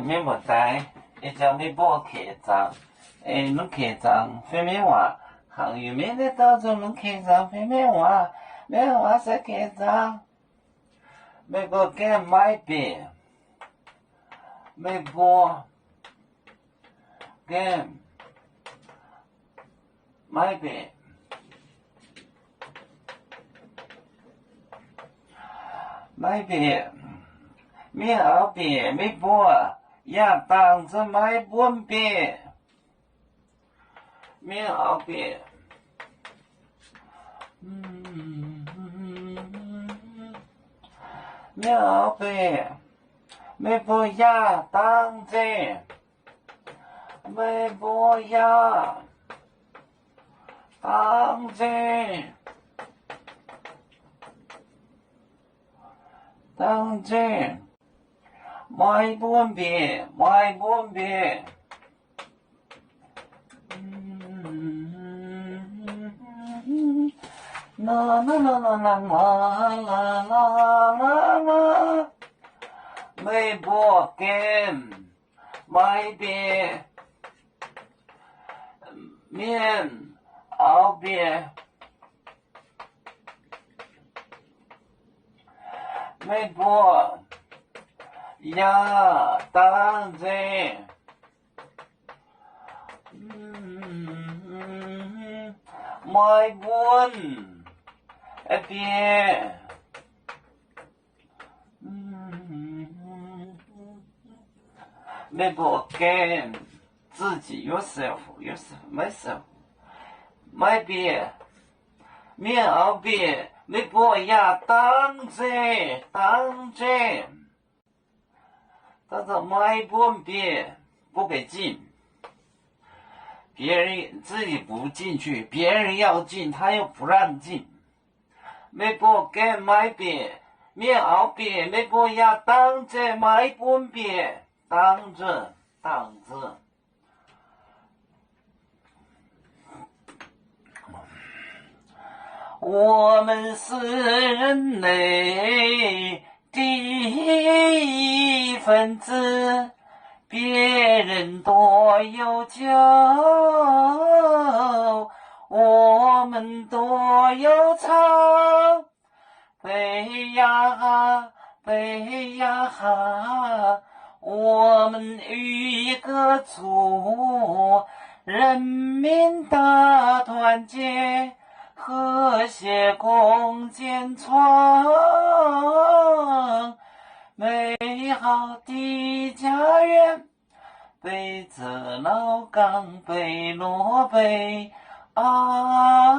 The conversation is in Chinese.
免无知，会将你报客栈。侬客栈飞面话，行业面的当中侬客栈飞面话，面话是客栈。美国给买饼，美国给买饼。买饼，面后饼，美波也当着买本饼，面后饼，面后饼，美波也当着，美波也当着。当真，买本饼，买本饼。啦啦啦啦啦啦啦啦啦，买薄饼，买饼，面熬饼。美国呀，当真，买本一边，美国跟自己 yourself myself， 买边，面熬边。美国呀，当真，当着买本饼不给进，别人自己不进去，别人要进，他又不让进。美国给买饼，面熬饼，美国呀，当着买本饼，当着。我们是人类的一份子，别人多有酒，我们多有草。飞呀哈，飞呀哈，我们一个族，人民大团结。和谐共建创美好的家园，北泽老港北罗北啊。